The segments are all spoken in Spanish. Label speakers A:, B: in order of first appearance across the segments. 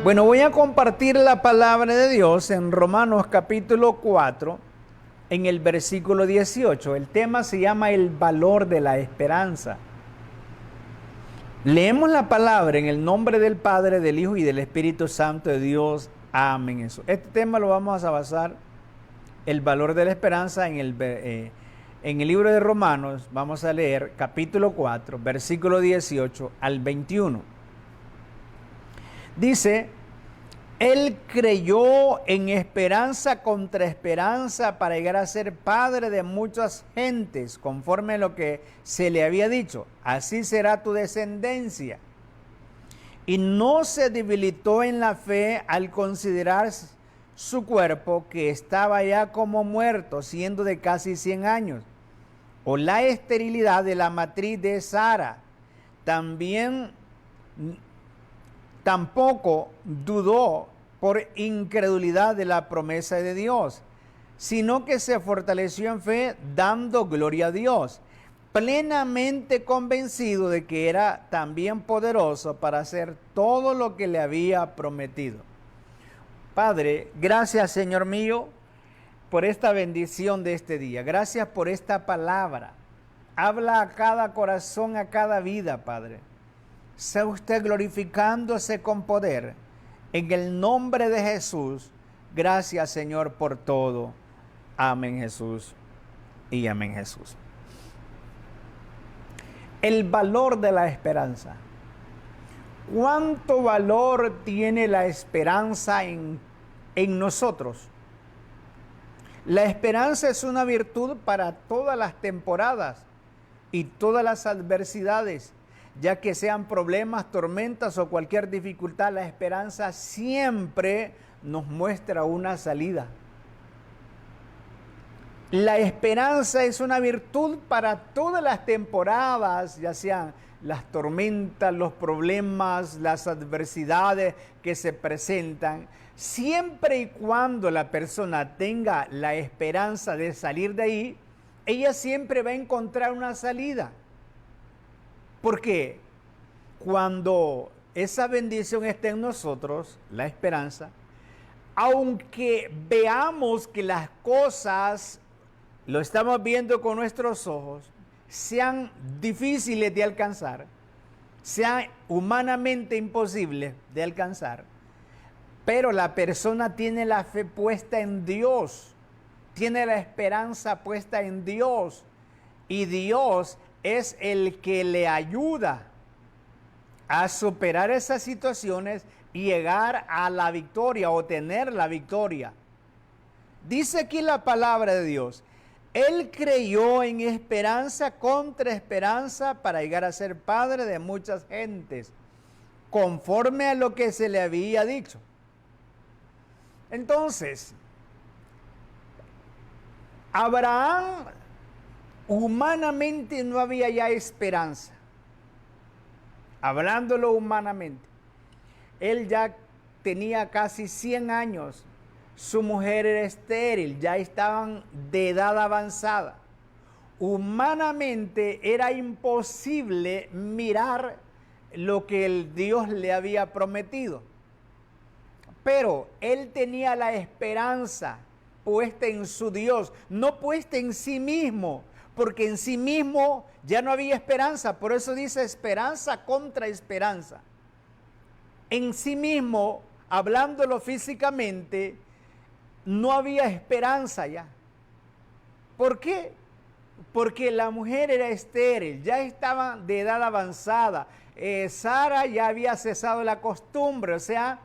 A: Bueno, voy a compartir la palabra de Dios en Romanos capítulo 4, en el versículo 18. El tema se llama el valor de la esperanza. Leemos la palabra en el nombre del Padre, del Hijo y del Espíritu Santo de Dios. Amén. Este tema lo vamos a basar, el valor de la esperanza, en el libro de Romanos. Vamos a leer capítulo 4, versículo 18 al 21. Dice: Él creyó en esperanza contra esperanza para llegar a ser padre de muchas gentes, conforme a lo que se le había dicho: así será tu descendencia. Y no se debilitó en la fe al considerar su cuerpo, que estaba ya como muerto, siendo de casi 100 años, o la esterilidad de la matriz de Sara. Tampoco dudó por incredulidad de la promesa de Dios, sino que se fortaleció en fe, dando gloria a Dios, plenamente convencido de que era también poderoso para hacer todo lo que le había prometido. Padre, gracias, Señor mío, por esta bendición de este día. Gracias por esta palabra. Habla a cada corazón, a cada vida, Padre. Sea usted glorificándose con poder. En el nombre de Jesús, gracias, Señor, por todo. Amén, Jesús. Y amén, Jesús. El valor de la esperanza. ¿Cuánto valor tiene la esperanza en nosotros? La esperanza es una virtud para todas las temporadas y todas las adversidades. Ya que sean problemas, tormentas o cualquier dificultad, la esperanza siempre nos muestra una salida. La esperanza es una virtud para todas las temporadas, ya sean las tormentas, los problemas, las adversidades que se presentan. Siempre y cuando la persona tenga la esperanza de salir de ahí, ella siempre va a encontrar una salida. Porque cuando esa bendición está en nosotros, la esperanza, aunque veamos que las cosas, lo estamos viendo con nuestros ojos, sean difíciles de alcanzar, sean humanamente imposibles de alcanzar, pero la persona tiene la fe puesta en Dios, tiene la esperanza puesta en Dios, y Dios es el que le ayuda a superar esas situaciones y llegar a la victoria o tener la victoria. Dice aquí la palabra de Dios: Él creyó en esperanza contra esperanza para llegar a ser padre de muchas gentes, conforme a lo que se le había dicho. Entonces, Abraham, humanamente no había ya esperanza. Hablándolo humanamente, él ya tenía casi 100 años, su mujer era estéril, ya estaban de edad avanzada. Humanamente era imposible mirar lo que el Dios le había prometido. Pero él tenía la esperanza puesta en su Dios, no puesta en sí mismo, porque en sí mismo ya no había esperanza. Por eso dice esperanza contra esperanza. En sí mismo, hablándolo físicamente, no había esperanza ya. ¿Por qué? Porque la mujer era estéril, ya estaba de edad avanzada. Sara ya había cesado la costumbre, o sea,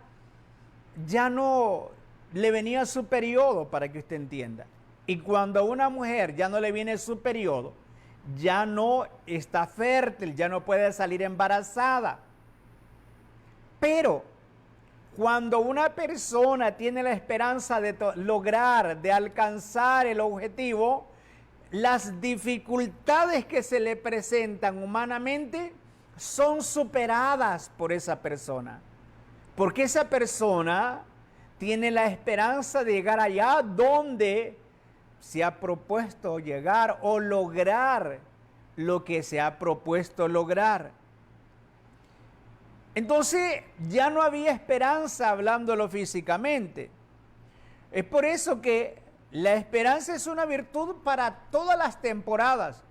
A: ya no le venía su periodo, para que usted entienda. Y cuando a una mujer ya no le viene su periodo, ya no está fértil, ya no puede salir embarazada. Pero cuando una persona tiene la esperanza de lograr, de alcanzar el objetivo, las dificultades que se le presentan humanamente son superadas por esa persona. Porque esa persona tiene la esperanza de llegar allá donde se ha propuesto llegar o lograr lo que se ha propuesto lograr. Entonces ya no había esperanza hablándolo físicamente. Es por eso que la esperanza es una virtud para todas las temporadas,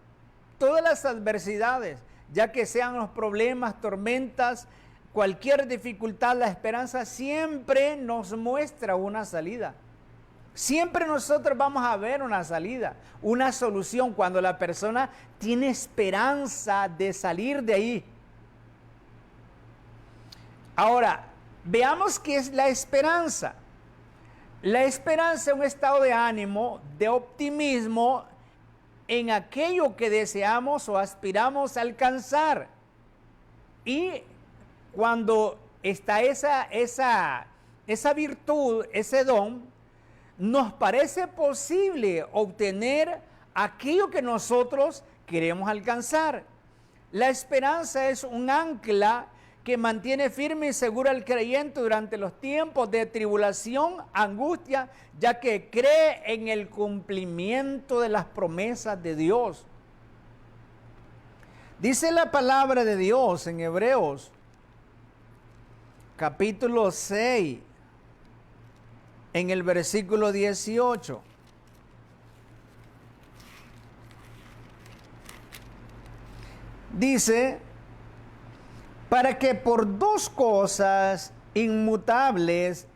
A: todas las adversidades, ya que sean los problemas, tormentas, cualquier dificultad, la esperanza siempre nos muestra una salida. Siempre nosotros vamos a ver una salida, una solución cuando la persona tiene esperanza de salir de ahí. Ahora, veamos qué es la esperanza. La esperanza es un estado de ánimo, de optimismo en aquello que deseamos o aspiramos a alcanzar. Y cuando está esa virtud, ese don, nos parece posible obtener aquello que nosotros queremos alcanzar. La esperanza es un ancla que mantiene firme y seguro al creyente durante los tiempos de tribulación, angustia, ya que cree en el cumplimiento de las promesas de Dios. Dice la palabra de Dios en Hebreos, capítulo 6, en el versículo 18. Dice, para que por dos cosas inmutables,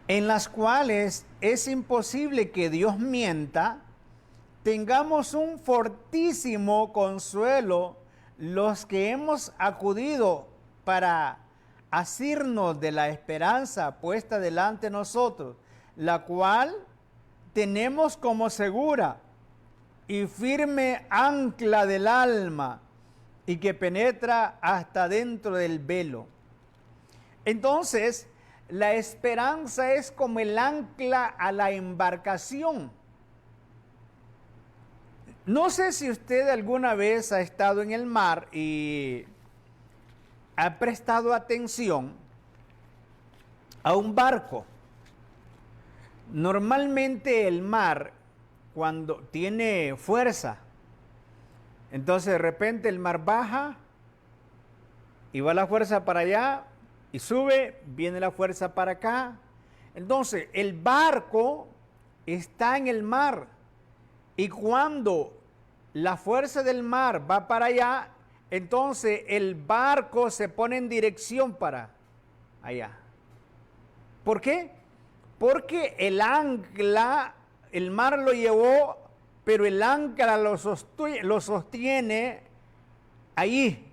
A: en las cuales es imposible que Dios mienta, tengamos un fortísimo consuelo los que hemos acudido para asirnos de la esperanza puesta delante de nosotros, la cual tenemos como segura y firme ancla del alma y que penetra hasta dentro del velo. Entonces, la esperanza es como el ancla a la embarcación. No sé si usted alguna vez ha estado en el mar y ha prestado atención a un barco. Normalmente el mar, cuando tiene fuerza, entonces de repente el mar baja y va la fuerza para allá y sube, viene la fuerza para acá. Entonces el barco está en el mar y cuando la fuerza del mar va para allá, entonces el barco se pone en dirección para allá. ¿Por qué? Porque el ancla, el mar lo llevó, pero el ancla lo sostiene ahí.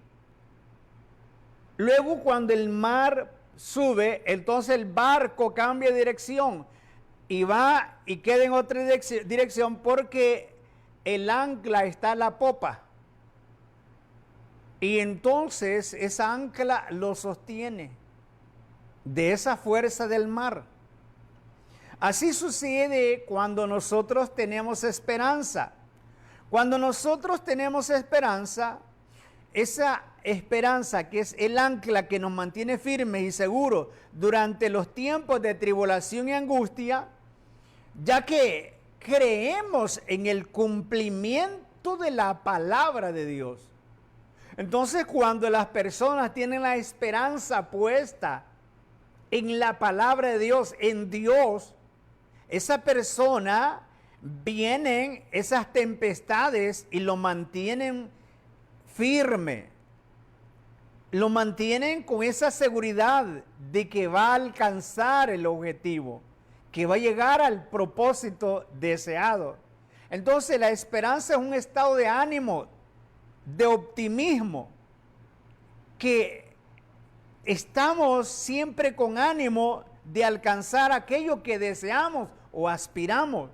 A: Luego cuando el mar sube, entonces el barco cambia de dirección y va y queda en otra dirección porque el ancla está a la popa. Y entonces esa ancla lo sostiene de esa fuerza del mar. Así sucede cuando nosotros tenemos esperanza. Cuando nosotros tenemos esperanza, esa esperanza que es el ancla que nos mantiene firmes y seguros durante los tiempos de tribulación y angustia, ya que creemos en el cumplimiento de la palabra de Dios. Entonces, cuando las personas tienen la esperanza puesta en la palabra de Dios, en Dios, esa persona, vienen esas tempestades y lo mantienen firme. Lo mantienen con esa seguridad de que va a alcanzar el objetivo, que va a llegar al propósito deseado. Entonces, la esperanza es un estado de ánimo, de optimismo, que estamos siempre con ánimo de alcanzar aquello que deseamos o aspiramos.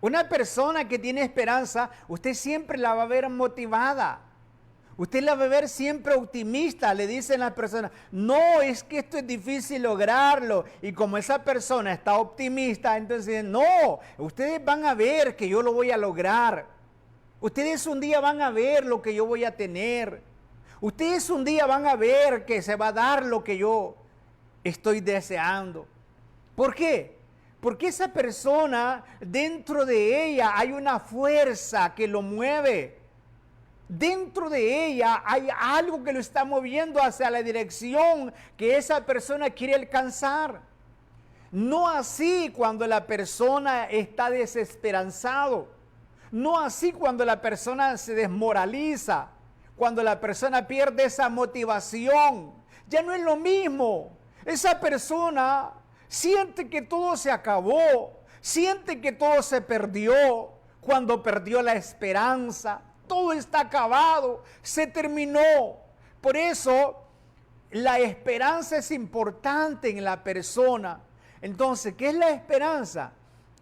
A: Una persona que tiene esperanza, usted siempre la va a ver motivada. Usted la va a ver siempre optimista. Le dicen las personas, no, es que esto es difícil lograrlo. Y como esa persona está optimista, entonces no, ustedes van a ver que yo lo voy a lograr. Ustedes un día van a ver lo que yo voy a tener. Ustedes un día van a ver que se va a dar lo que yo estoy deseando. ¿Por qué? Porque esa persona, dentro de ella hay una fuerza que lo mueve. Dentro de ella hay algo que lo está moviendo hacia la dirección que esa persona quiere alcanzar. No así cuando la persona está desesperanzado. No así cuando la persona se desmoraliza. Cuando la persona pierde esa motivación. Ya no es lo mismo. Esa persona siente que todo se acabó. Siente que todo se perdió. Cuando perdió la esperanza. Todo está acabado. Se terminó. Por eso la esperanza es importante en la persona. Entonces, ¿qué es la esperanza?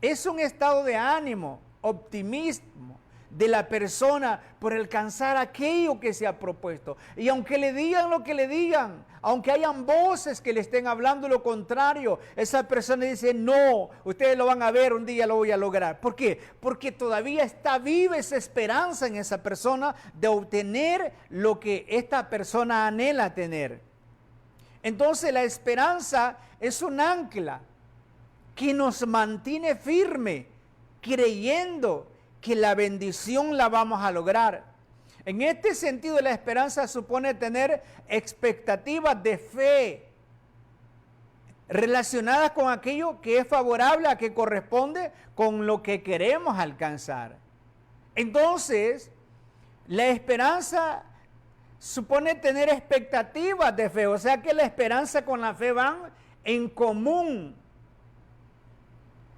A: Es un estado de ánimo, optimismo de la persona por alcanzar aquello que se ha propuesto. Y aunque le digan lo que le digan, aunque hayan voces que le estén hablando lo contrario, esa persona dice, no, ustedes lo van a ver, un día lo voy a lograr. ¿Por qué? Porque todavía está viva esa esperanza en esa persona de obtener lo que esta persona anhela tener. Entonces la esperanza es un ancla que nos mantiene firme, creyendo que la bendición la vamos a lograr. En este sentido, la esperanza supone tener expectativas de fe relacionadas con aquello que es favorable, a que corresponde con lo que queremos alcanzar. Entonces, la esperanza supone tener expectativas de fe, o sea que la esperanza con la fe van en común.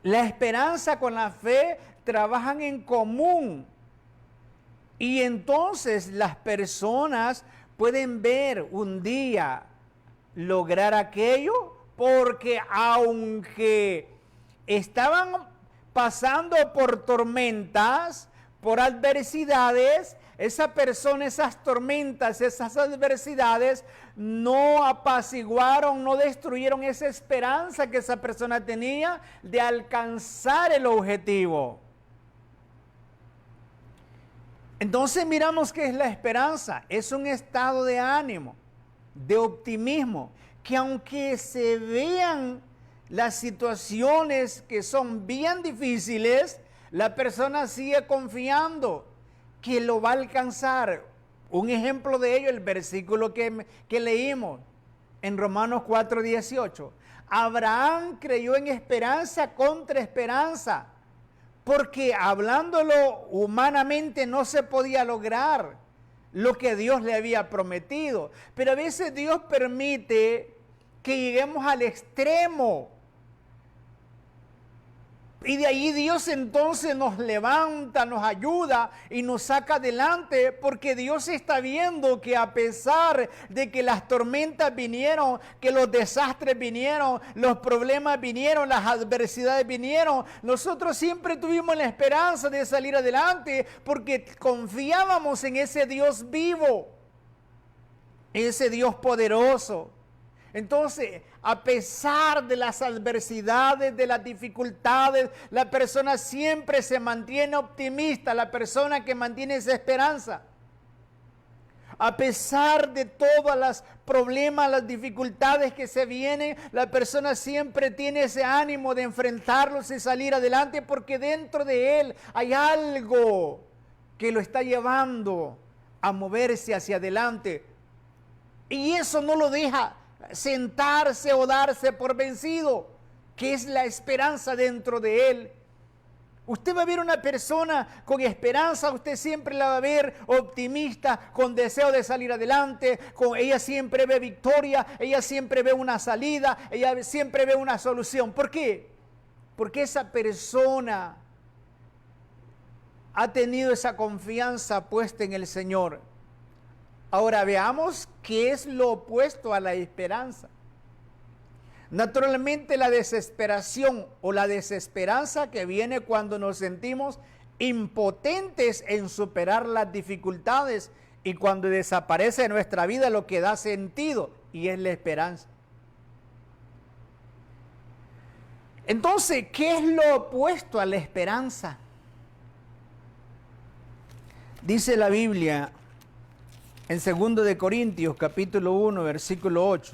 A: La esperanza con la fe trabajan en común. Y entonces las personas pueden ver un día lograr aquello, porque aunque estaban pasando por tormentas, por adversidades, esa persona, esas tormentas, esas adversidades no apaciguaron, no destruyeron esa esperanza que esa persona tenía de alcanzar el objetivo. Entonces miramos qué es la esperanza. Es un estado de ánimo, de optimismo, que aunque se vean las situaciones que son bien difíciles, la persona sigue confiando que lo va a alcanzar. Un ejemplo de ello, el versículo que leímos en Romanos 4:18. Abraham creyó en esperanza contra esperanza, porque hablándolo humanamente no se podía lograr lo que Dios le había prometido. Pero a veces Dios permite que lleguemos al extremo. Y de ahí Dios entonces nos levanta, nos ayuda y nos saca adelante, porque Dios está viendo que a pesar de que las tormentas vinieron, que los desastres vinieron, los problemas vinieron, las adversidades vinieron, nosotros siempre tuvimos la esperanza de salir adelante porque confiábamos en ese Dios vivo, ese Dios poderoso. Entonces, a pesar de las adversidades, de las dificultades, la persona siempre se mantiene optimista, la persona que mantiene esa esperanza. A pesar de todos los problemas, las dificultades que se vienen, la persona siempre tiene ese ánimo de enfrentarlos y salir adelante, porque dentro de él hay algo que lo está llevando a moverse hacia adelante. Y eso no lo deja sentarse o darse por vencido, que es la esperanza dentro de él. Usted va a ver una persona con esperanza, usted siempre la va a ver optimista, con deseo de salir adelante, ella siempre ve victoria, ella siempre ve una salida, ella siempre ve una solución. ¿Por qué? Porque esa persona ha tenido esa confianza puesta en el Señor. Ahora veamos qué es lo opuesto a la esperanza. Naturalmente la desesperación o la desesperanza que viene cuando nos sentimos impotentes en superar las dificultades y cuando desaparece de nuestra vida lo que da sentido, y es la esperanza. Entonces, ¿qué es lo opuesto a la esperanza? Dice la Biblia en 2 de Corintios, capítulo 1, versículo 8.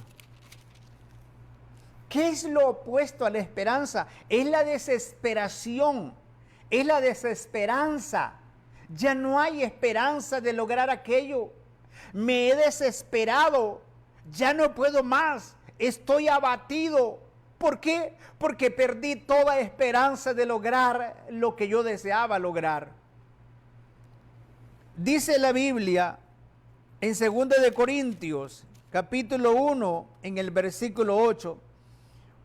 A: ¿Qué es lo opuesto a la esperanza? Es la desesperación, es la desesperanza. Ya no hay esperanza de lograr aquello. Me he desesperado, ya no puedo más, estoy abatido. ¿Por qué? Porque perdí toda esperanza de lograr lo que yo deseaba lograr. Dice la Biblia en 2 de Corintios, capítulo 1, en el versículo 8,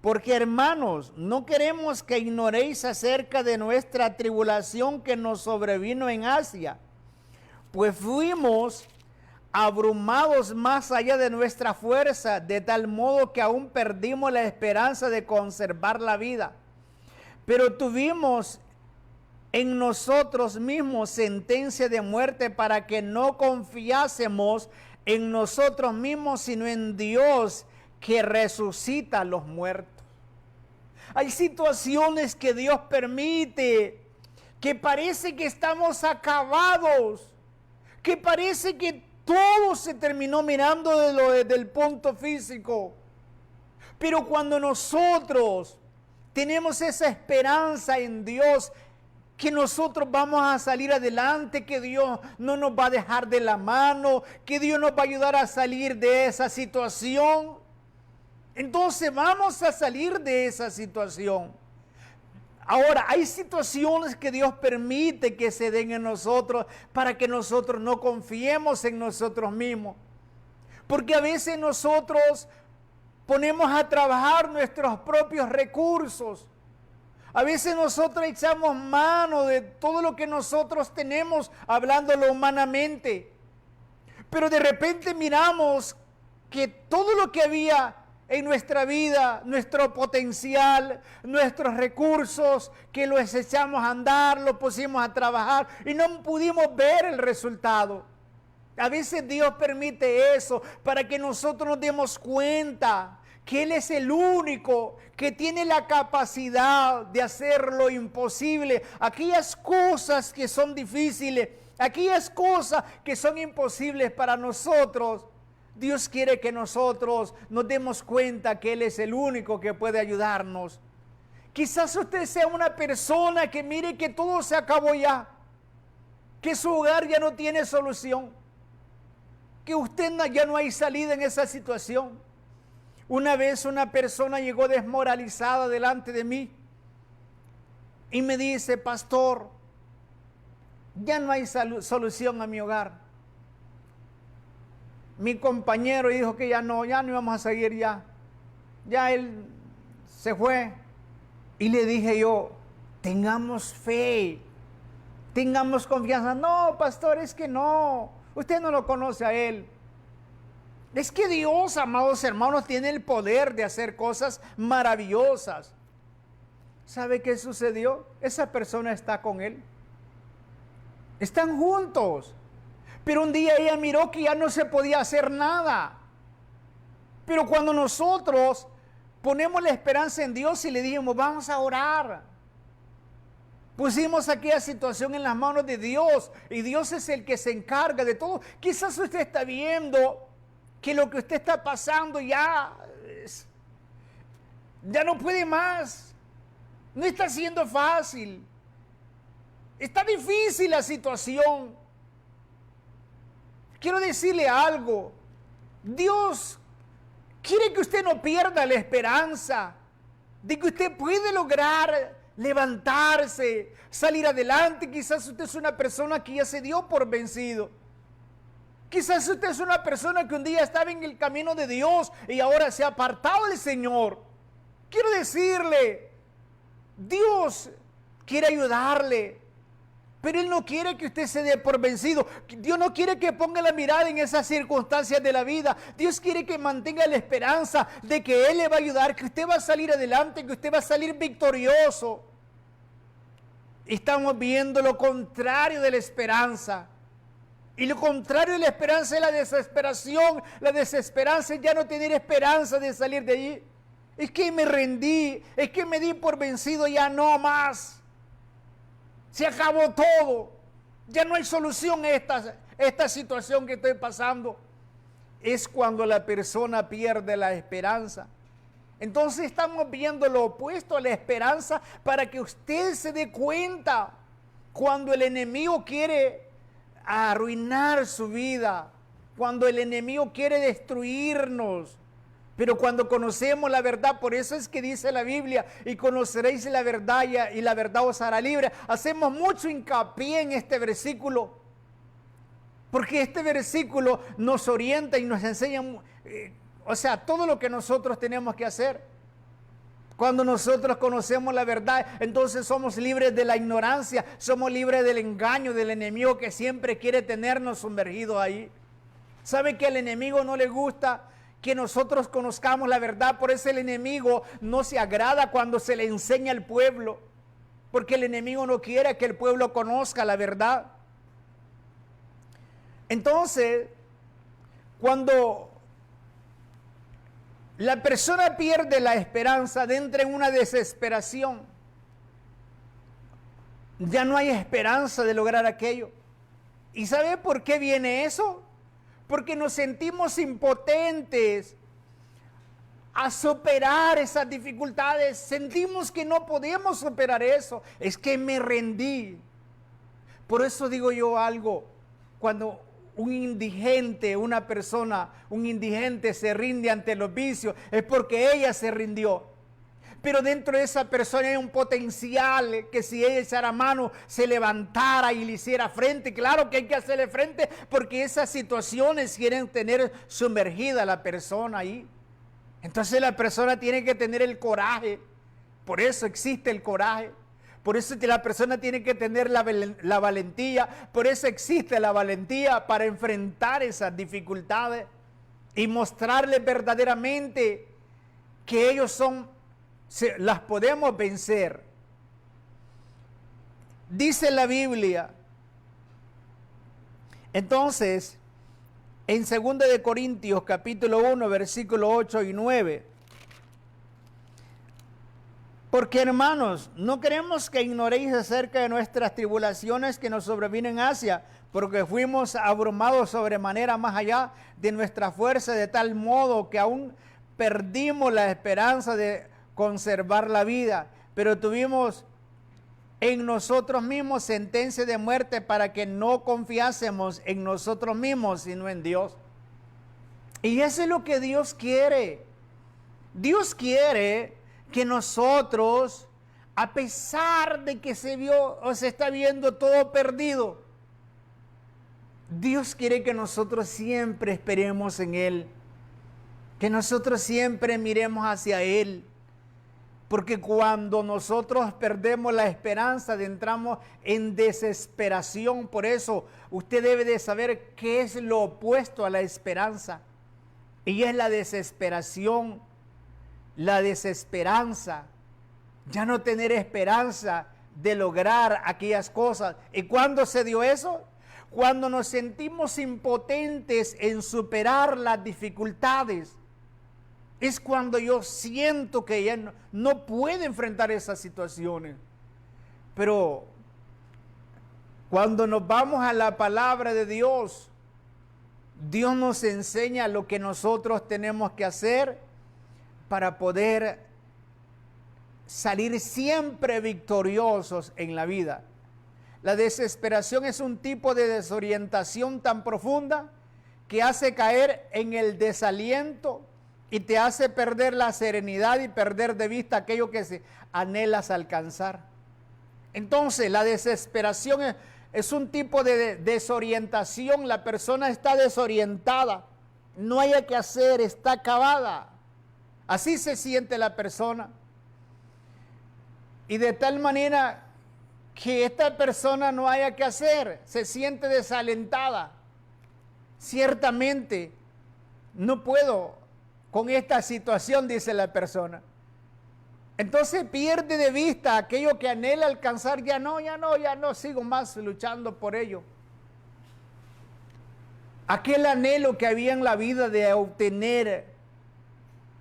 A: porque hermanos, no queremos que ignoréis acerca de nuestra tribulación que nos sobrevino en Asia, pues fuimos abrumados más allá de nuestra fuerza, de tal modo que aún perdimos la esperanza de conservar la vida. Pero tuvimos en nosotros mismos sentencia de muerte para que no confiásemos en nosotros mismos, sino en Dios que resucita a los muertos. Hay situaciones que Dios permite, que parece que estamos acabados, que parece que todo se terminó mirando desde el punto físico. Pero cuando nosotros tenemos esa esperanza en Dios, que nosotros vamos a salir adelante, que Dios no nos va a dejar de la mano, que Dios nos va a ayudar a salir de esa situación, entonces vamos a salir de esa situación. Ahora, hay situaciones que Dios permite que se den en nosotros para que nosotros no confiemos en nosotros mismos. Porque a veces nosotros ponemos a trabajar nuestros propios recursos. A veces nosotros echamos mano de todo lo que nosotros tenemos, hablándolo humanamente. Pero de repente miramos que todo lo que había en nuestra vida, nuestro potencial, nuestros recursos, que los echamos a andar, los pusimos a trabajar y no pudimos ver el resultado. A veces Dios permite eso para que nosotros nos demos cuenta que Él es el único que tiene la capacidad de hacer lo imposible. Aquellas cosas que son difíciles, aquellas cosas que son imposibles para nosotros, Dios quiere que nosotros nos demos cuenta que Él es el único que puede ayudarnos. Quizás usted sea una persona que mire que todo se acabó ya, que su hogar ya no tiene solución, que usted ya no hay salida en esa situación. Una vez una persona llegó desmoralizada delante de mí y me dice: pastor, ya no hay solución a mi hogar. Mi compañero dijo que ya no íbamos a seguir ya. Ya él se fue. Y le dije yo: tengamos fe, tengamos confianza. No, pastor, es que no. Usted no lo conoce a él. Es que Dios, amados hermanos, tiene el poder de hacer cosas maravillosas. ¿Sabe qué sucedió? Esa persona está con él. Están juntos. Pero un día ella miró que ya no se podía hacer nada. Pero cuando nosotros ponemos la esperanza en Dios y le dijimos: vamos a orar, pusimos aquella situación en las manos de Dios, y Dios es el que se encarga de todo. Quizás usted está viendo que lo que usted está pasando ya no puede más. No está siendo fácil. Está difícil la situación. Quiero decirle algo. Dios quiere que usted no pierda la esperanza de que usted puede lograr levantarse, salir adelante. Quizás usted es una persona que ya se dio por vencido. Quizás usted es una persona que un día estaba en el camino de Dios y ahora se ha apartado del Señor. Quiero decirle, Dios quiere ayudarle, pero Él no quiere que usted se dé por vencido. Dios no quiere que ponga la mirada en esas circunstancias de la vida. Dios quiere que mantenga la esperanza de que Él le va a ayudar, que usted va a salir adelante, que usted va a salir victorioso. Estamos viendo lo contrario de la esperanza. Y lo contrario de la esperanza es la desesperación. La desesperanza es ya no tener esperanza de salir de allí. Es que me rendí, es que me di por vencido, ya no más. Se acabó todo. Ya no hay solución a esta situación que estoy pasando. Es cuando la persona pierde la esperanza. Entonces estamos viendo lo opuesto a la esperanza para que usted se dé cuenta cuando el enemigo quiere arruinar su vida, cuando el enemigo quiere destruirnos. Pero cuando conocemos la verdad, por eso es que dice la Biblia, y conoceréis la verdad y la verdad os hará libre. Hacemos mucho hincapié en este versículo, porque este versículo nos orienta y nos enseña, todo lo que nosotros tenemos que hacer. Cuando nosotros conocemos la verdad, entonces somos libres de la ignorancia, somos libres del engaño del enemigo que siempre quiere tenernos sumergidos ahí. ¿Sabe que al enemigo no le gusta que nosotros conozcamos la verdad? Por eso el enemigo no se agrada cuando se le enseña al pueblo, porque el enemigo no quiere que el pueblo conozca la verdad. Entonces, cuando la persona pierde la esperanza, entra en una desesperación, ya no hay esperanza de lograr aquello. ¿Y sabe por qué viene eso? Porque nos sentimos impotentes a superar esas dificultades. Sentimos que no podemos superar eso. Es que me rendí. Por eso digo yo algo. Cuando un indigente se rinde ante los vicios, es porque ella se rindió. Pero dentro de esa persona hay un potencial que si ella echara mano, se levantara y le hiciera frente. Claro que hay que hacerle frente porque esas situaciones quieren tener sumergida a la persona ahí. Entonces la persona tiene que tener el coraje. Por eso existe el coraje. Por eso la persona tiene que tener la valentía. Por eso existe la valentía para enfrentar esas dificultades y mostrarles verdaderamente que ellos las podemos vencer. Dice la Biblia, entonces, en 2 de Corintios capítulo 1, versículo 8 y 9. Porque, hermanos, no queremos que ignoréis acerca de nuestras tribulaciones que nos sobrevienen en Asia, porque fuimos abrumados sobremanera más allá de nuestra fuerza, de tal modo que aún perdimos la esperanza de conservar la vida, pero tuvimos en nosotros mismos sentencia de muerte para que no confiásemos en nosotros mismos, sino en Dios. Y eso es lo que Dios quiere. Dios quiere que nosotros, a pesar de que se está viendo todo perdido, Dios quiere que nosotros siempre esperemos en Él, que nosotros siempre miremos hacia Él. Porque cuando nosotros perdemos la esperanza, entramos en desesperación. Por eso usted debe de saber qué es lo opuesto a la esperanza. Y es la desesperación, la desesperanza. Ya no tener esperanza de lograr aquellas cosas. ¿Y cuándo se dio eso? Cuando nos sentimos impotentes en superar las dificultades. Es cuando yo siento que ya no puedo enfrentar esas situaciones. Pero cuando nos vamos a la palabra de Dios, Dios nos enseña lo que nosotros tenemos que hacer para poder salir siempre victoriosos en la vida. La desesperación es un tipo de desorientación tan profunda que hace caer en el desaliento y te hace perder la serenidad y perder de vista aquello que anhelas alcanzar. Entonces, la desesperación es un tipo de desorientación. La persona está desorientada, no hay qué hacer, está acabada. Así se siente la persona. Y de tal manera que esta persona no haya qué hacer, se siente desalentada. Ciertamente, no puedo con esta situación, dice la persona. Entonces pierde de vista aquello que anhela alcanzar. Ya no, sigo más luchando por ello. Aquel anhelo que había en la vida de obtener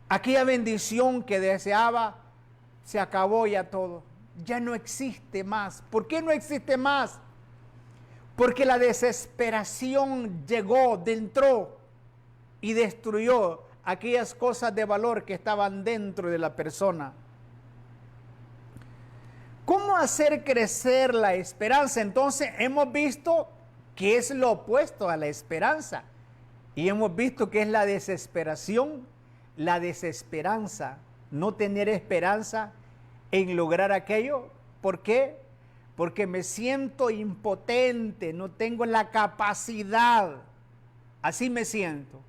A: aquella bendición que deseaba, se acabó ya todo. Ya no existe más. ¿Por qué no existe más? Porque la desesperación llegó, entró y destruyó aquellas cosas de valor que estaban dentro de la persona. ¿Cómo hacer crecer la esperanza? Entonces hemos visto que es lo opuesto a la esperanza. Y hemos visto que es la desesperación, la desesperanza, no tener esperanza en lograr aquello. ¿Por qué? Porque me siento impotente, no tengo la capacidad, así me siento,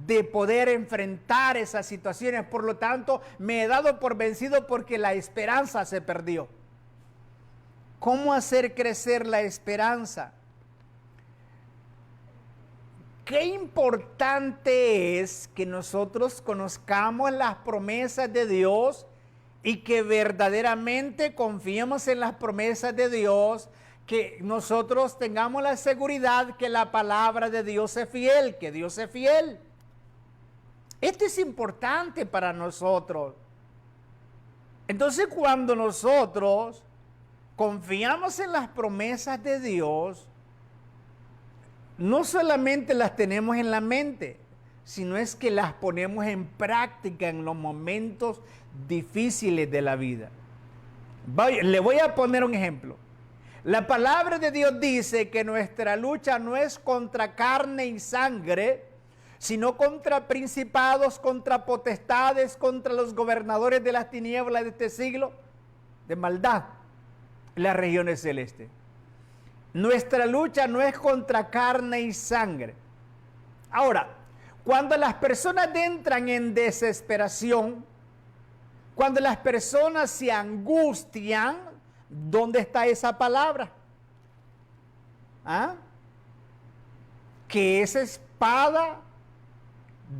A: de poder enfrentar esas situaciones. Por lo tanto, me he dado por vencido porque la esperanza se perdió. ¿Cómo hacer crecer la esperanza? Qué importante es que nosotros conozcamos las promesas de Dios y que verdaderamente confiemos en las promesas de Dios, que nosotros tengamos la seguridad que la palabra de Dios es fiel, que Dios es fiel. Esto es importante para nosotros. Entonces, cuando nosotros confiamos en las promesas de Dios, no solamente las tenemos en la mente, sino es que las ponemos en práctica en los momentos difíciles de la vida. Le voy a poner un ejemplo. La palabra de Dios dice que nuestra lucha no es contra carne y sangre, sino contra principados, contra potestades, contra los gobernadores de las tinieblas de este siglo, de maldad, en las regiones celestes. Nuestra lucha no es contra carne y sangre. Ahora, cuando las personas entran en desesperación, cuando las personas se angustian, ¿dónde está esa palabra? ¿Ah? Que esa espada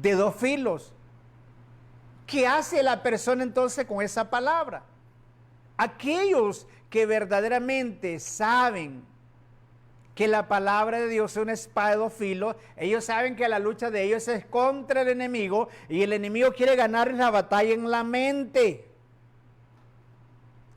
A: de dos filos. ¿Qué hace la persona entonces con esa palabra? Aquellos que verdaderamente saben que la palabra de Dios es una espada de dos filos, ellos saben que la lucha de ellos es contra el enemigo y el enemigo quiere ganar la batalla en la mente.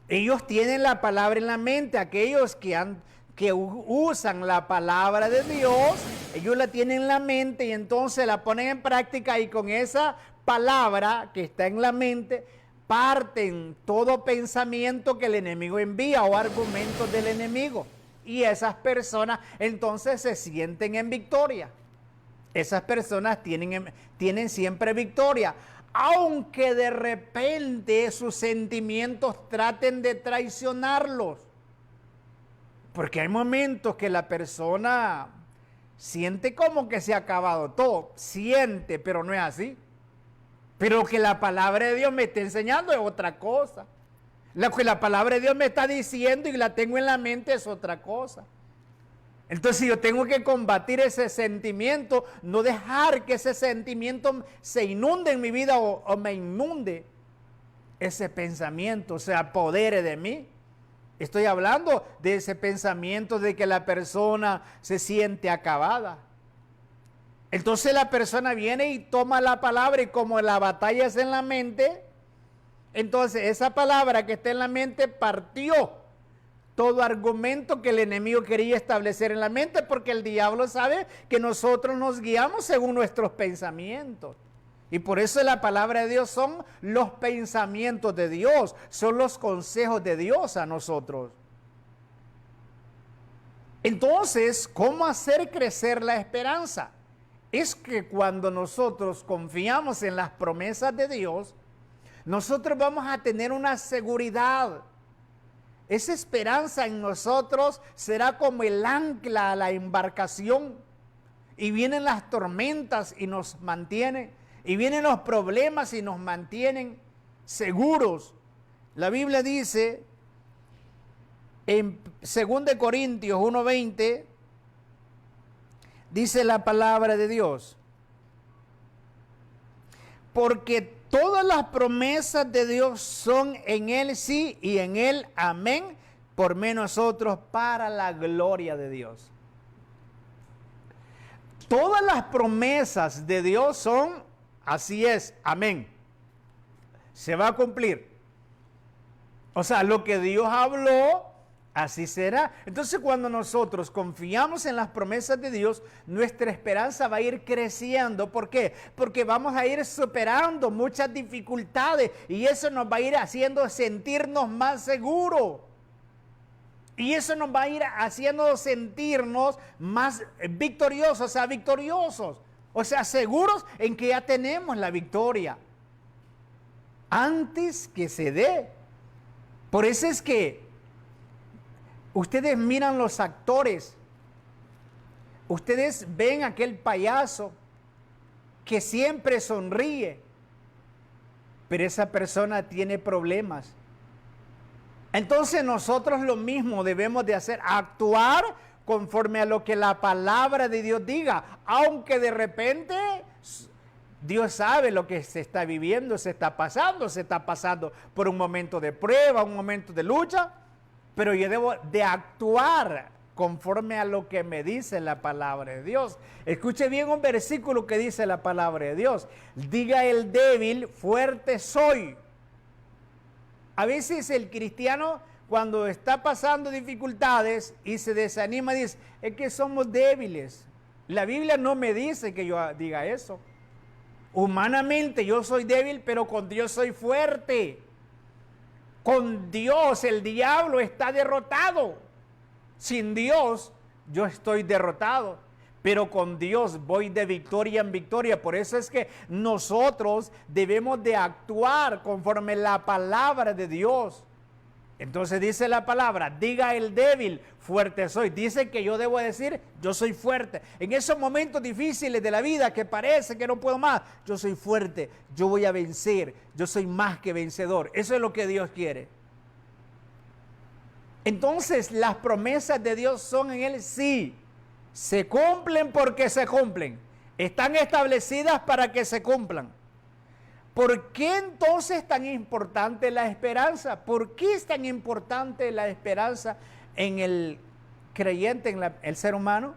A: Ellos tienen la palabra en la mente, aquellos que usan la palabra de Dios, ellos la tienen en la mente y entonces la ponen en práctica y con esa palabra que está en la mente parten todo pensamiento que el enemigo envía o argumentos del enemigo. Y esas personas entonces se sienten en victoria. Esas personas tienen siempre victoria. Aunque de repente sus sentimientos traten de traicionarlos. Porque hay momentos que la persona siente como que se ha acabado todo. Siente, pero no es así. Pero que la palabra de Dios me está enseñando es otra cosa. Lo que la palabra de Dios me está diciendo y la tengo en la mente es otra cosa. Entonces yo tengo que combatir ese sentimiento, no dejar que ese sentimiento se inunde en mi vida o me inunde ese pensamiento, se apodere de mí. Estoy hablando de ese pensamiento de que la persona se siente acabada. Entonces la persona viene y toma la palabra y como la batalla es en la mente, entonces esa palabra que está en la mente partió todo argumento que el enemigo quería establecer en la mente, porque el diablo sabe que nosotros nos guiamos según nuestros pensamientos. Y por eso la palabra de Dios son los pensamientos de Dios, son los consejos de Dios a nosotros. Entonces, ¿cómo hacer crecer la esperanza? Es que cuando nosotros confiamos en las promesas de Dios, nosotros vamos a tener una seguridad. Esa esperanza en nosotros será como el ancla a la embarcación. Y vienen las tormentas y nos mantienen. Y vienen los problemas y nos mantienen seguros. La Biblia dice en 2 Corintios 1:20, dice la palabra de Dios: porque todas las promesas de Dios son en Él sí y en Él amén, por nosotros para la gloria de Dios. Todas las promesas de Dios son, así es, amén. Se va a cumplir. O sea, lo que Dios habló, así será. Entonces, cuando nosotros confiamos en las promesas de Dios, nuestra esperanza va a ir creciendo. ¿Por qué? Porque vamos a ir superando muchas dificultades y eso nos va a ir haciendo sentirnos más seguros. Y eso nos va a ir haciendo sentirnos más victoriosos, o sea, seguros en que ya tenemos la victoria antes que se dé. Por eso es que ustedes miran los actores, ustedes ven aquel payaso que siempre sonríe, pero esa persona tiene problemas. Entonces nosotros lo mismo debemos de hacer, actuar conforme a lo que la palabra de Dios diga, aunque de repente Dios sabe lo que se está viviendo, se está pasando por un momento de prueba, un momento de lucha, pero yo debo de actuar conforme a lo que me dice la palabra de Dios. Escuche bien un versículo que dice la palabra de Dios. Diga el débil, fuerte soy. A veces el cristiano, cuando está pasando dificultades y se desanima, dice, es que somos débiles. La Biblia no me dice que yo diga eso. Humanamente yo soy débil, pero con Dios soy fuerte. Con Dios el diablo está derrotado. Sin Dios yo estoy derrotado. Pero con Dios voy de victoria en victoria. Por eso es que nosotros debemos de actuar conforme la palabra de Dios. Entonces dice la palabra, diga el débil, fuerte soy. Dice que yo debo decir, yo soy fuerte. En esos momentos difíciles de la vida que parece que no puedo más, yo soy fuerte, yo voy a vencer, yo soy más que vencedor. Eso es lo que Dios quiere. Entonces las promesas de Dios son en Él sí. Se cumplen porque se cumplen. Están establecidas para que se cumplan. ¿Por qué entonces es tan importante la esperanza? ¿Por qué es tan importante la esperanza en el creyente, en el ser humano?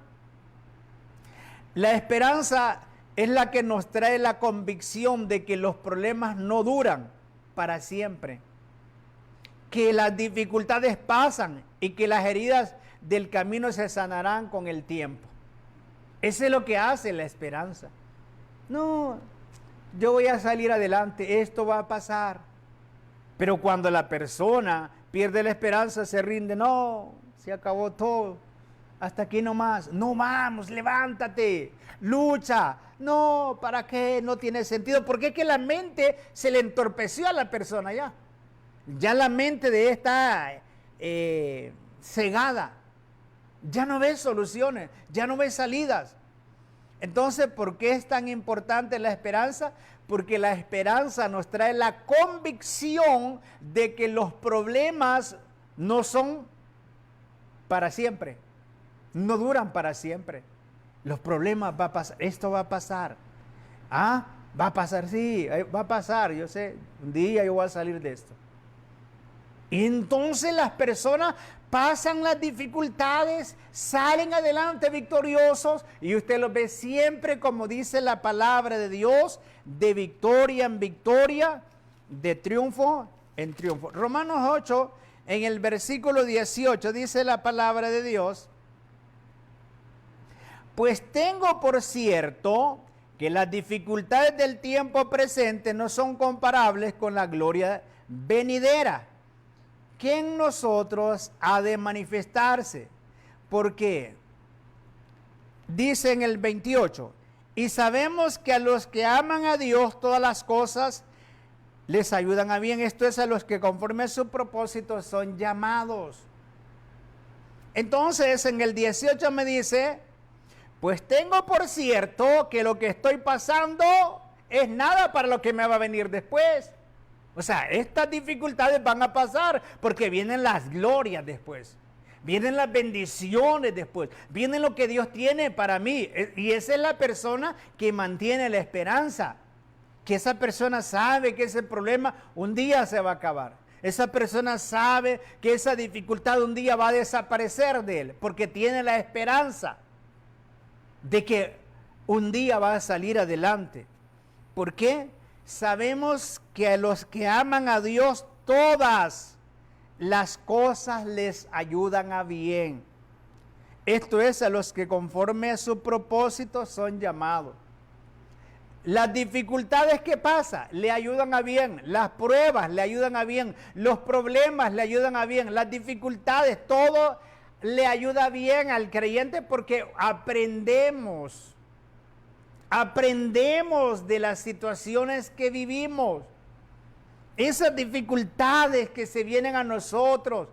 A: La esperanza es la que nos trae la convicción de que los problemas no duran para siempre, que las dificultades pasan y que las heridas del camino se sanarán con el tiempo. Eso es lo que hace la esperanza. No, yo voy a salir adelante, esto va a pasar. Pero cuando la persona pierde la esperanza, se rinde, no, se acabó todo, hasta aquí nomás. No, vamos, levántate, lucha. No, ¿para qué? No tiene sentido, porque es que la mente se le entorpeció a la persona ya. Ya la mente de esta cegada. Ya no ves soluciones, ya no ves salidas. Entonces, ¿por qué es tan importante la esperanza? Porque la esperanza nos trae la convicción de que los problemas no son para siempre, no duran para siempre. Los problemas va a pasar, esto va a pasar. Ah, va a pasar, sí, va a pasar, yo sé, un día yo voy a salir de esto. Y entonces las personas pasan las dificultades, salen adelante victoriosos y usted los ve siempre, como dice la palabra de Dios, de victoria en victoria, de triunfo en triunfo. Romanos 8, en el versículo 18, dice la palabra de Dios, pues tengo por cierto que las dificultades del tiempo presente no son comparables con la gloria venidera, que en nosotros ha de manifestarse. Porque dice en el 28, y sabemos que a los que aman a Dios todas las cosas les ayudan a bien. Esto es a los que conforme a su propósito son llamados. Entonces en el 18 me dice, pues tengo por cierto que lo que estoy pasando es nada para lo que me va a venir después. O sea, estas dificultades van a pasar porque vienen las glorias después. Vienen las bendiciones después. Viene lo que Dios tiene para mí. Y esa es la persona que mantiene la esperanza. Que esa persona sabe que ese problema un día se va a acabar. Esa persona sabe que esa dificultad un día va a desaparecer de él. Porque tiene la esperanza de que un día va a salir adelante. ¿Por qué? Sabemos que a los que aman a Dios todas las cosas les ayudan a bien. Esto es, a los que conforme a su propósito son llamados. Las dificultades que pasa le ayudan a bien, las pruebas le ayudan a bien, los problemas le ayudan a bien, las dificultades, todo le ayuda bien al creyente porque aprendemos de las situaciones que vivimos. Esas dificultades que se vienen a nosotros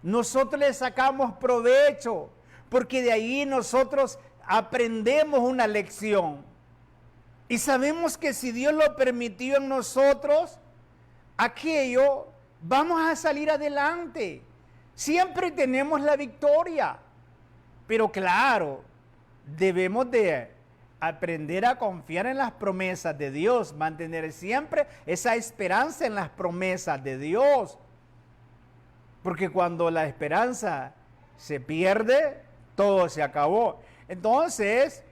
A: les sacamos provecho, porque de ahí nosotros aprendemos una lección. Y sabemos que si Dios lo permitió en nosotros, aquello, vamos a salir adelante. Siempre tenemos la victoria. Pero claro, debemos de aprender a confiar en las promesas de Dios, mantener siempre esa esperanza en las promesas de Dios. Porque cuando la esperanza se pierde, todo se acabó. Entonces,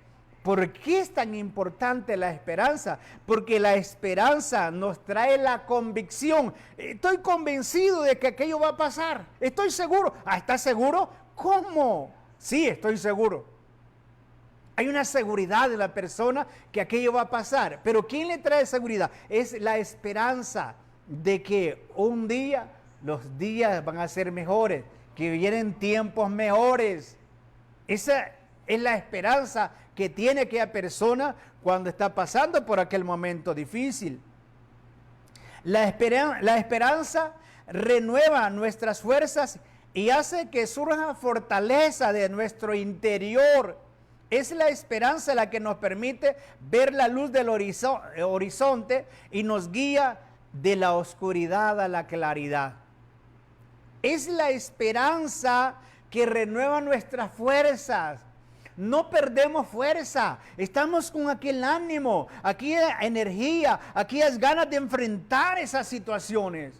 A: ¿por qué es tan importante la esperanza? Porque la esperanza nos trae la convicción. Estoy convencido de que aquello va a pasar. Estoy seguro. ¿Estás seguro? ¿Cómo? Sí, estoy seguro. Hay una seguridad de la persona que aquello va a pasar. Pero ¿quién le trae seguridad? Es la esperanza de que un día los días van a ser mejores, que vienen tiempos mejores. Esa es la esperanza que tiene aquella persona cuando está pasando por aquel momento difícil. La esperanza renueva nuestras fuerzas y hace que surja fortaleza de nuestro interior. Es la esperanza la que nos permite ver la luz del horizonte y nos guía de la oscuridad a la claridad. Es la esperanza que renueva nuestras fuerzas. No perdemos fuerza, estamos con aquel ánimo, aquella energía, aquellas ganas de enfrentar esas situaciones.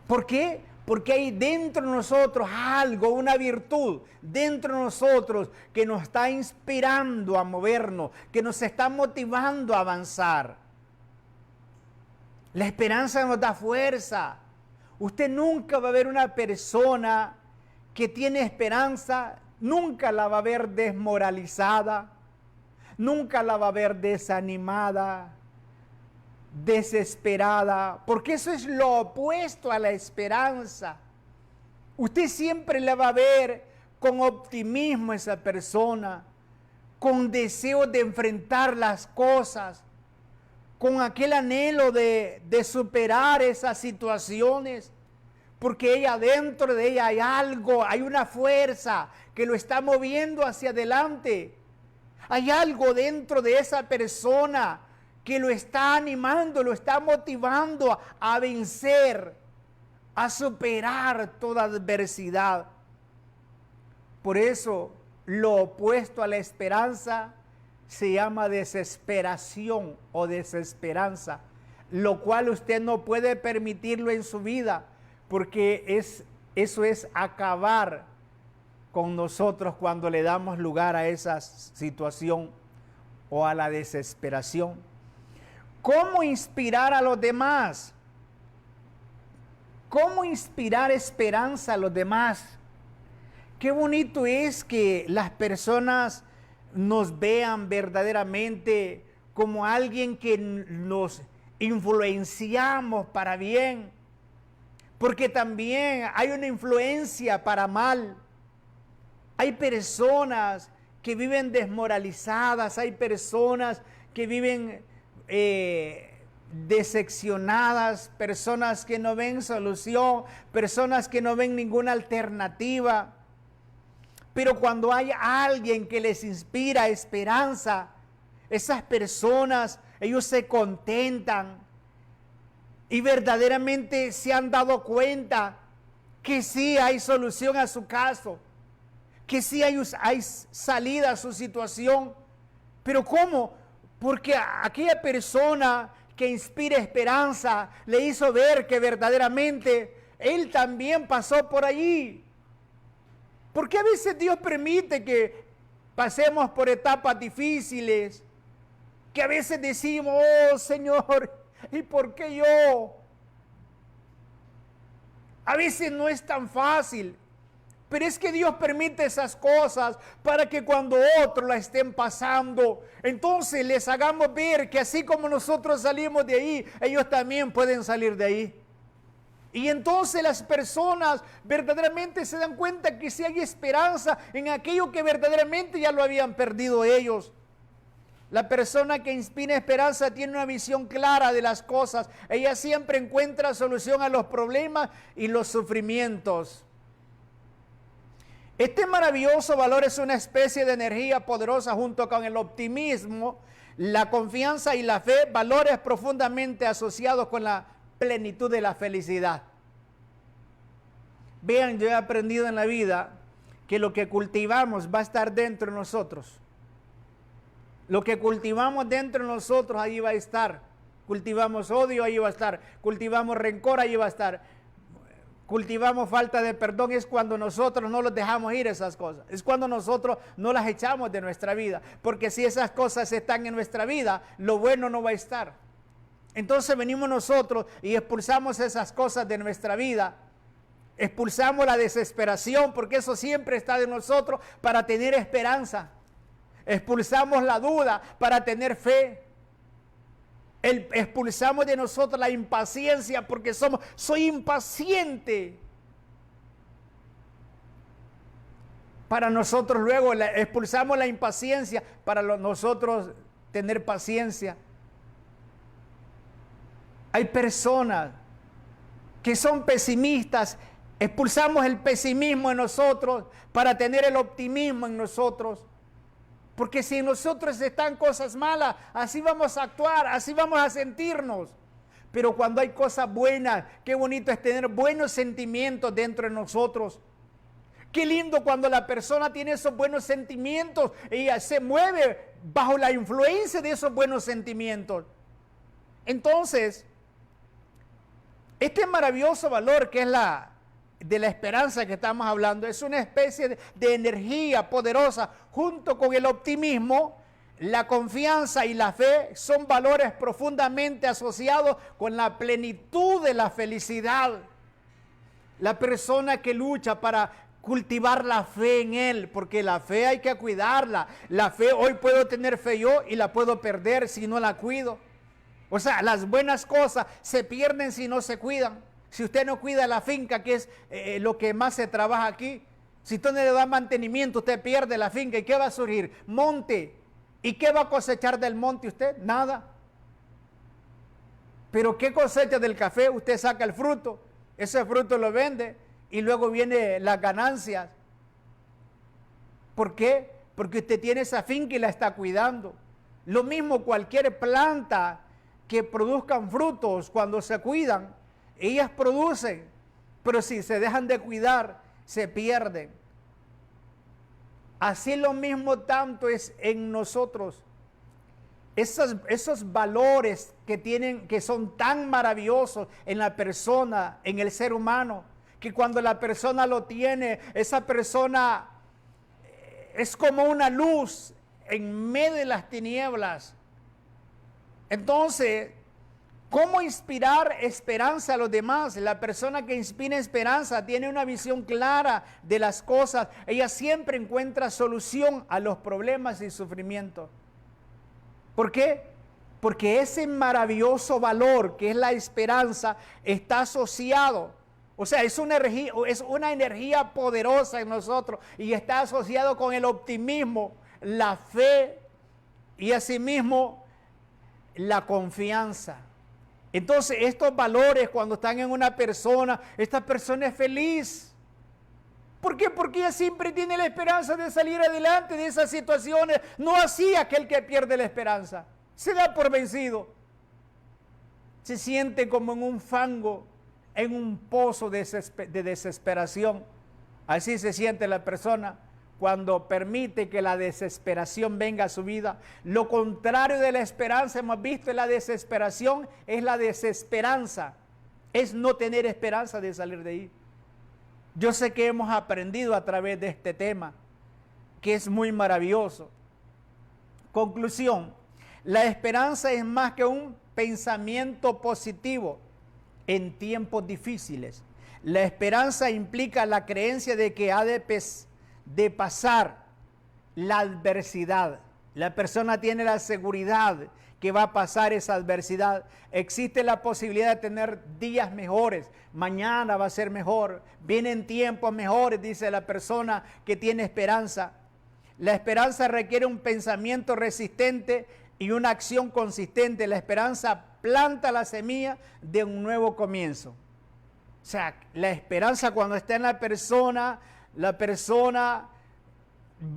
A: ¿Por qué? Porque hay dentro de nosotros algo, una virtud dentro de nosotros que nos está inspirando a movernos, que nos está motivando a avanzar. La esperanza nos da fuerza. Usted nunca va a ver una persona que tiene esperanza, nunca la va a ver desmoralizada, nunca la va a ver desanimada, desesperada, porque eso es lo opuesto a la esperanza. Usted siempre la va a ver con optimismo esa persona, con deseo de enfrentar las cosas, con aquel anhelo de superar esas situaciones, porque ella, dentro de ella hay algo, hay una fuerza que lo está moviendo hacia adelante. Hay algo dentro de esa persona que lo está animando, lo está motivando a vencer, a superar toda adversidad. Por eso, lo opuesto a la esperanza se llama desesperación o desesperanza, lo cual usted no puede permitirlo en su vida, porque eso es acabar con nosotros cuando le damos lugar a esa situación o a la desesperación. ¿Cómo inspirar a los demás? ¿Cómo inspirar esperanza a los demás? Qué bonito es que las personas nos vean verdaderamente como alguien que nos influenciamos para bien, porque también hay una influencia para mal. Hay personas que viven desmoralizadas, hay personas que viven decepcionadas, personas que no ven solución, personas que no ven ninguna alternativa. Pero cuando hay alguien que les inspira esperanza, esas personas, ellos se contentan y verdaderamente se han dado cuenta que sí hay solución a su caso, que sí hay salida a su situación. Pero ¿cómo? Porque aquella persona que inspira esperanza le hizo ver que verdaderamente él también pasó por allí. Porque a veces Dios permite que pasemos por etapas difíciles, que a veces decimos, oh Señor, ¿y por qué yo? A veces no es tan fácil. Pero es que Dios permite esas cosas para que cuando otros la estén pasando, entonces les hagamos ver que así como nosotros salimos de ahí, ellos también pueden salir de ahí. Y entonces las personas verdaderamente se dan cuenta que sí hay esperanza en aquello que verdaderamente ya lo habían perdido ellos. La persona que inspira esperanza tiene una visión clara de las cosas. Ella siempre encuentra solución a los problemas y los sufrimientos. Este maravilloso valor es una especie de energía poderosa junto con el optimismo, la confianza y la fe, valores profundamente asociados con la plenitud de la felicidad. Vean, yo he aprendido en la vida que lo que cultivamos va a estar dentro de nosotros. Lo que cultivamos dentro de nosotros, ahí va a estar. Cultivamos odio, ahí va a estar. Cultivamos rencor, ahí va a estar. Cultivamos falta de perdón, es cuando nosotros no los dejamos ir esas cosas. Es cuando nosotros no las echamos de nuestra vida. Porque si esas cosas están en nuestra vida, lo bueno no va a estar. Entonces venimos nosotros y expulsamos esas cosas de nuestra vida. Expulsamos la desesperación, porque eso siempre está de nosotros para tener esperanza. Expulsamos la duda para tener fe. Expulsamos de nosotros la impaciencia porque soy impaciente. Para nosotros luego expulsamos la impaciencia para nosotros tener paciencia. Hay personas que son pesimistas. Expulsamos el pesimismo en nosotros para tener el optimismo en nosotros. Porque si en nosotros están cosas malas, así vamos a actuar, así vamos a sentirnos. Pero cuando hay cosas buenas, qué bonito es tener buenos sentimientos dentro de nosotros. Qué lindo cuando la persona tiene esos buenos sentimientos y se mueve bajo la influencia de esos buenos sentimientos. Entonces, este maravilloso valor que es de la esperanza que estamos hablando, es una especie de energía poderosa junto con el optimismo, la confianza y la fe son valores profundamente asociados con la plenitud de la felicidad. La persona que lucha para cultivar la fe en Él, porque la fe hay que cuidarla. La fe, hoy puedo tener fe yo y la puedo perder si no la cuido. O sea, las buenas cosas se pierden si no se cuidan. Si usted no cuida la finca, que es lo que más se trabaja aquí, si usted no le da mantenimiento, usted pierde la finca. ¿Y qué va a surgir? Monte. ¿Y qué va a cosechar del monte usted? Nada. Pero ¿qué cosecha del café? Usted saca el fruto, ese fruto lo vende y luego vienen las ganancias. ¿Por qué? Porque usted tiene esa finca y la está cuidando. Lo mismo cualquier planta que produzcan frutos cuando se cuidan. Ellas producen, pero si se dejan de cuidar, se pierden. Así lo mismo tanto es en nosotros. Esos valores que son tan maravillosos en la persona, en el ser humano, que cuando la persona lo tiene, esa persona es como una luz en medio de las tinieblas. Entonces, ¿cómo inspirar esperanza a los demás? La persona que inspira esperanza tiene una visión clara de las cosas. Ella siempre encuentra solución a los problemas y sufrimientos. ¿Por qué? Porque ese maravilloso valor que es la esperanza está asociado. O sea, es una energía poderosa en nosotros y está asociado con el optimismo, la fe y asimismo la confianza. Entonces, estos valores cuando están en una persona, esta persona es feliz. ¿Por qué? Porque ella siempre tiene la esperanza de salir adelante de esas situaciones. No así aquel que pierde la esperanza. Se da por vencido. Se siente como en un fango, en un pozo de desesperación. Así se siente la persona cuando permite que la desesperación venga a su vida. Lo contrario de la esperanza, hemos visto, la desesperación es la desesperanza. Es no tener esperanza de salir de ahí. Yo sé que hemos aprendido a través de este tema, que es muy maravilloso. Conclusión, la esperanza es más que un pensamiento positivo en tiempos difíciles. La esperanza implica la creencia de que ha de pasar la adversidad. La persona tiene la seguridad que va a pasar esa adversidad. Existe la posibilidad de tener días mejores. Mañana va a ser mejor. Vienen tiempos mejores, dice la persona que tiene esperanza. La esperanza requiere un pensamiento resistente y una acción consistente. La esperanza planta la semilla de un nuevo comienzo. O sea, la esperanza cuando está en la persona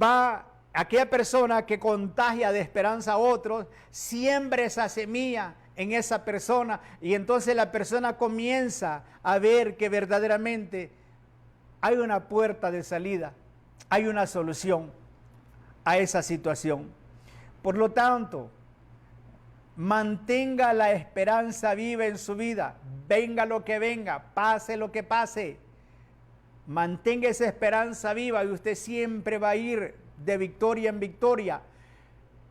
A: va, aquella persona que contagia de esperanza a otros, siembra esa semilla en esa persona y entonces la persona comienza a ver que verdaderamente hay una puerta de salida, hay una solución a esa situación. Por lo tanto, mantenga la esperanza viva en su vida, venga lo que venga, pase lo que pase. Mantenga esa esperanza viva y usted siempre va a ir de victoria en victoria.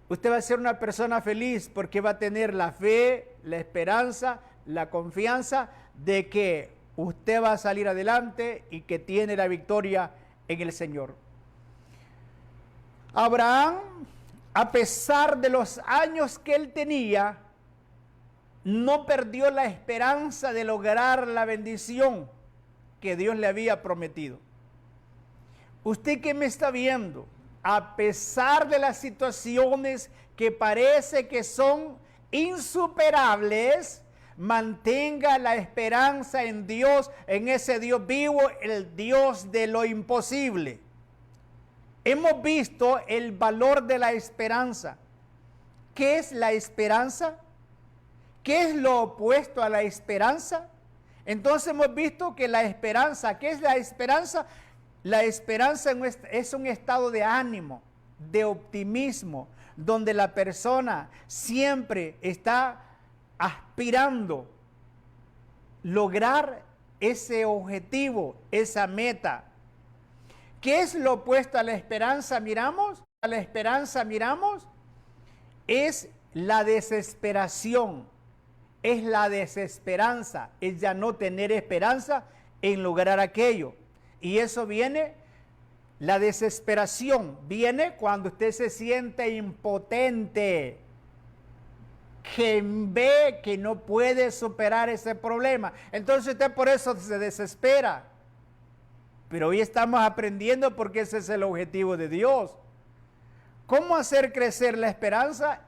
A: Usted va a ser una persona feliz porque va a tener la fe, la esperanza, la confianza de que usted va a salir adelante y que tiene la victoria en el Señor. Abraham, a pesar de los años que él tenía, no perdió la esperanza de lograr la bendición que Dios le había prometido. Usted que me está viendo, a pesar de las situaciones que parece que son insuperables, mantenga la esperanza en Dios, en ese Dios vivo, el Dios de lo imposible. Hemos visto el valor de la esperanza. ¿Qué es la esperanza? ¿Qué es lo opuesto a la esperanza? Entonces hemos visto que la esperanza, ¿qué es la esperanza? La esperanza es un estado de ánimo, de optimismo, donde la persona siempre está aspirando lograr ese objetivo, esa meta. ¿Qué es lo opuesto a la esperanza? A la esperanza es la desesperación, es la desesperanza, es ya no tener esperanza en lograr aquello. Y eso viene, la desesperación viene cuando usted se siente impotente, que ve que no puede superar ese problema. Entonces usted por eso se desespera. Pero hoy estamos aprendiendo porque ese es el objetivo de Dios. ¿Cómo hacer crecer la esperanza?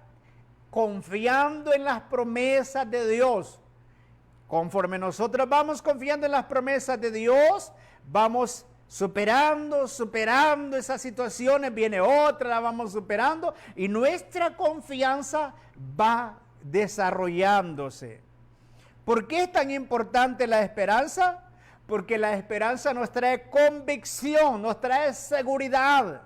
A: Confiando en las promesas de Dios. Conforme nosotros vamos confiando en las promesas de Dios, vamos superando esas situaciones, viene otra, la vamos superando y nuestra confianza va desarrollándose. ¿Por qué es tan importante la esperanza? Porque la esperanza nos trae convicción, nos trae seguridad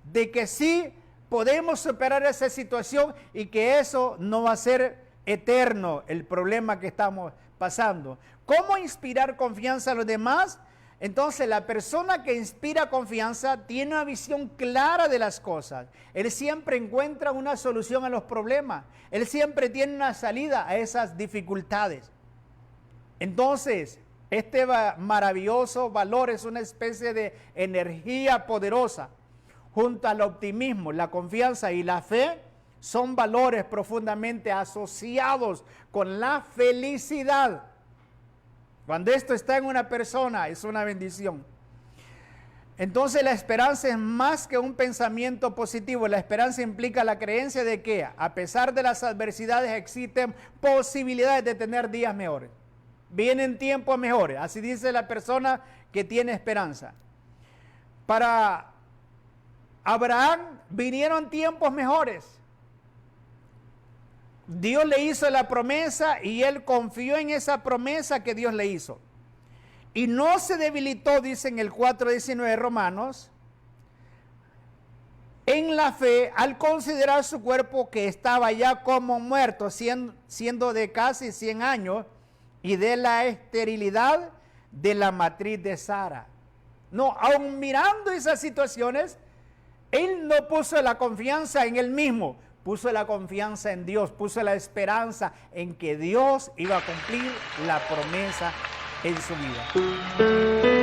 A: de que sí podemos superar esa situación y que eso no va a ser eterno, el problema que estamos pasando. ¿Cómo inspirar confianza a los demás? Entonces, la persona que inspira confianza tiene una visión clara de las cosas. Él siempre encuentra una solución a los problemas. Él siempre tiene una salida a esas dificultades. Entonces, este maravilloso valor es una especie de energía poderosa. Junto al optimismo, la confianza y la fe son valores profundamente asociados con la felicidad. Cuando esto está en una persona, es una bendición. Entonces la esperanza es más que un pensamiento positivo. La esperanza implica la creencia de que a pesar de las adversidades existen posibilidades de tener días mejores. Vienen tiempos mejores, así dice la persona que tiene esperanza. Para Abraham vinieron tiempos mejores. Dios le hizo la promesa y él confió en esa promesa que Dios le hizo. Y no se debilitó, dice en el 4:19 de Romanos, en la fe al considerar su cuerpo que estaba ya como muerto, siendo de casi 100 años, y de la esterilidad de la matriz de Sara. No, aun mirando esas situaciones, él no puso la confianza en él mismo, puso la confianza en Dios, puso la esperanza en que Dios iba a cumplir la promesa en su vida.